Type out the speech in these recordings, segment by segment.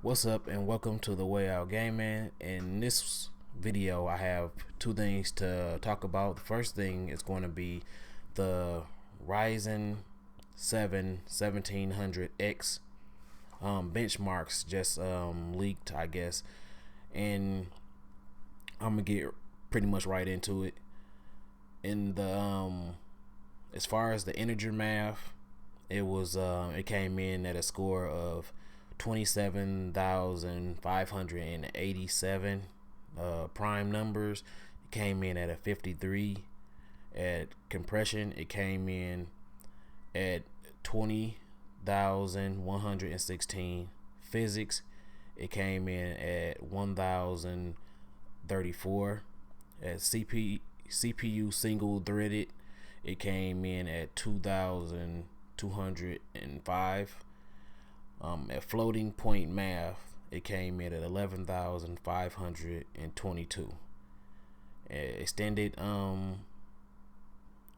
What's up and welcome to the Way Out Gaming. In this video I have two things to talk about. The first thing is going to be the Ryzen 7 1700X benchmarks just leaked, I guess, and I'm gonna get pretty much right into it. In the as far as the integer math, it came in at a score of 27,587 prime numbers. It came in at a 53. At compression, it came in at 20,116. Physics, it came in at 1,034. At CPU single threaded, it came in at 2,205. At floating point math, it came in at 11,522. Extended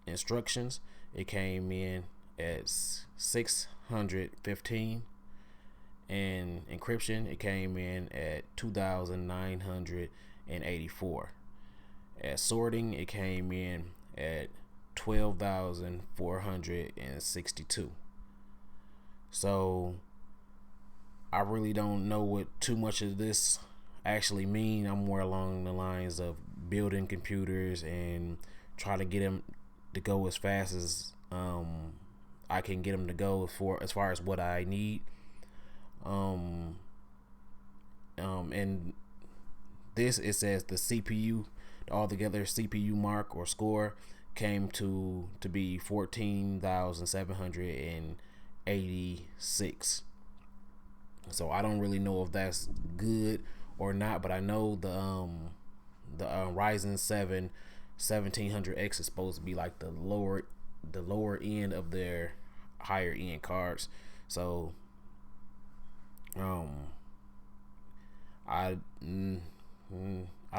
instructions, it came in at 615. And encryption, it came in at 2,984. At sorting, it came in at 12,462. So I really don't know what too much of this actually mean. I'm more along the lines of building computers and try to get them to go as fast as I can get them to go as far as what I need. And this, it says the CPU altogether CPU mark or score came to be 14,786. So I don't really know if that's good or not, but I know the Ryzen 7 1700X is supposed to be like the lower end of their higher end cards. So I I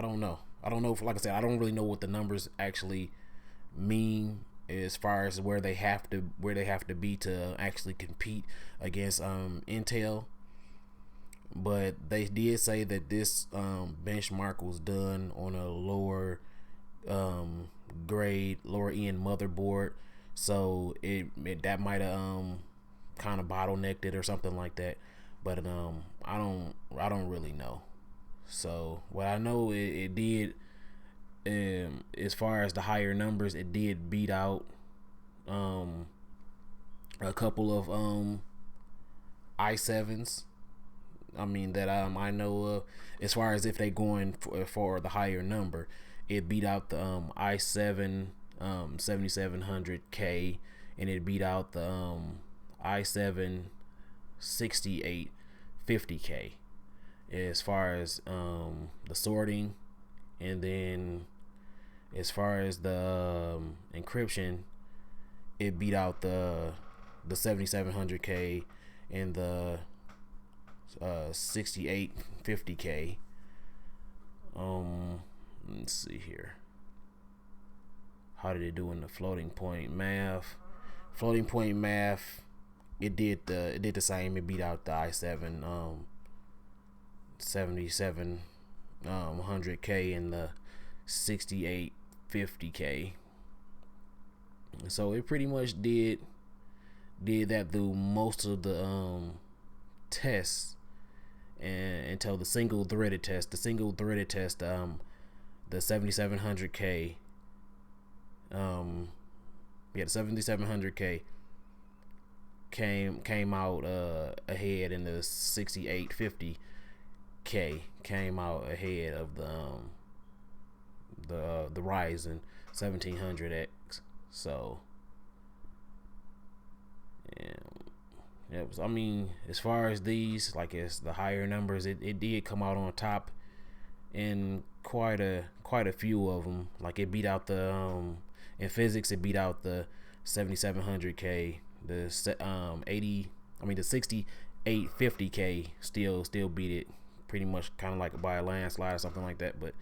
don't know. I don't know if, like I said, I don't really know what the numbers actually mean as far as where they have to be to actually compete against Intel. But they did say that this benchmark was done on a lower grade, lower end motherboard, so it that might have kind of bottlenecked it or something like that. But I don't really know. So what I know, it did, as far as the higher numbers, it did beat out a couple of i7s. I mean that I know of. As far as if they going for the higher number, it beat out the i7 7700K, and it beat out the i7 6850K as far as the sorting. And then as far as the encryption, it beat out the 7700K and the 6850K. Let's see here. How did it do in the floating point math? Floating point math, it did the same. It beat out the i7 7700K and the 6850K. So it pretty much did that through most of the tests, and until the single threaded test. The 7700K, the 7700K came out ahead, and the 6850K came out ahead of the Ryzen 1700X. So yeah, I mean, as far as these, like, as the higher numbers, it did come out on top in quite a few of them. Like, it beat out the in physics, it beat out the 7700K. The 6850K still beat it pretty much, kind of like by a landslide or something like that. But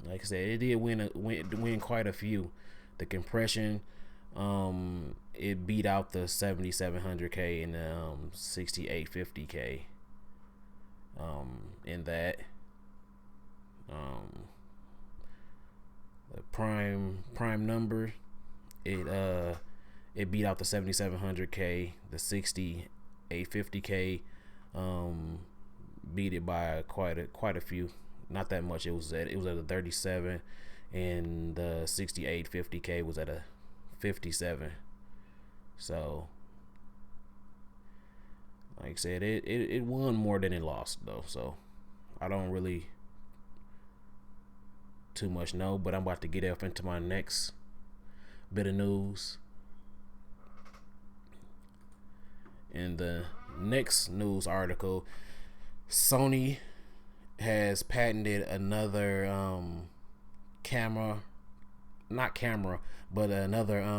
like I said, it did win quite a few. The compression, It beat out the 7700K and the 6850K in that. The prime number, it beat out the 7700K, the 6850K beat it by quite a few, not that much. It was at a 37, and the 6850K was at a 57. So like I said, it won more than it lost though, so I don't really too much know, but I'm about to get up into my next bit of news. In the next news article, Sony has patented another another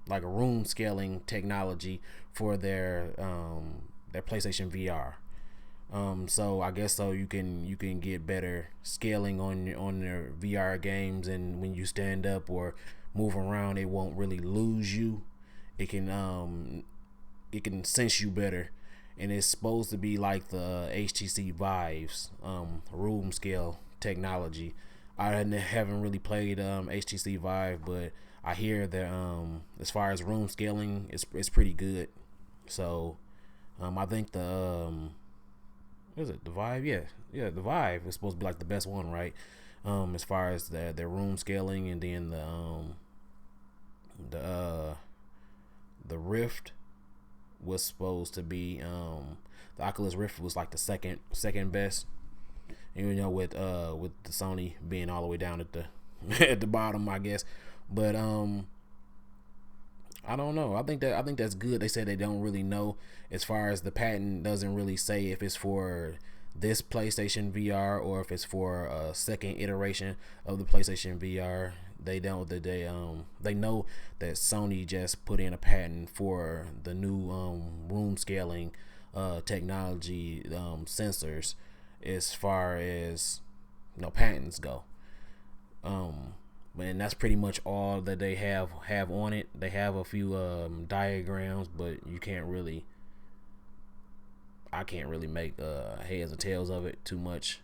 like a room scaling technology for their PlayStation VR. So I guess so you can get better scaling on their VR games, and when you stand up or move around, it won't really lose you. It can sense you better, and it's supposed to be like the HTC Vive's room scale technology. I haven't really played HTC Vive, but I hear that as far as room scaling, it's pretty good. So I think the what is it, the Vive? Yeah, the Vive is supposed to be like the best one, right? As far as their room scaling, and then the Rift was supposed to be the Oculus Rift was like the second best. And, you know, with the Sony being all the way down at the at the bottom, I guess. But I don't know. I think that's good. They said they don't really know, as far as the patent doesn't really say if it's for this PlayStation VR or if it's for a second iteration of the PlayStation VR. They know that they know that Sony just put in a patent for the new room scaling technology sensors, as far as patents go. And that's pretty much all that they have on it. They have a few diagrams, but I can't really make heads or tails of it too much.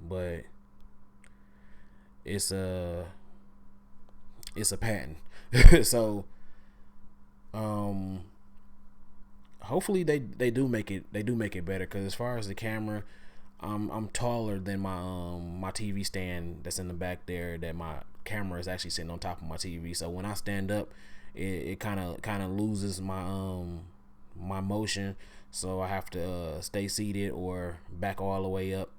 But it's a patent. So hopefully they do make it better, because as far as the camera, I'm taller than my TV stand that's in the back there, that my camera is actually sitting on top of my TV. So when I stand up, it kind of loses my motion, so I have to stay seated or back all the way up,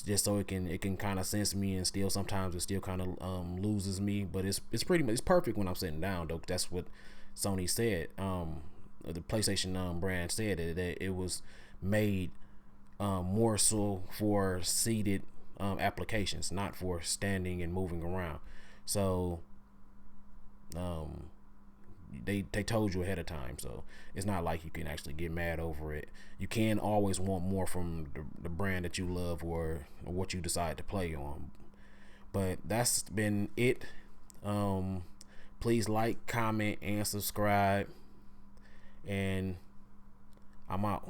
just so it can kind of sense me, and still sometimes it still kind of loses me. But it's perfect when I'm sitting down though. That's what Sony said. The PlayStation brand said that it was made more so for seated applications, not for standing and moving around. So they told you ahead of time, so it's not like you can actually get mad over it. You can always want more from the brand that you love, or what you decide to play on. But that's been it. Please like, comment, and subscribe, and I'm out.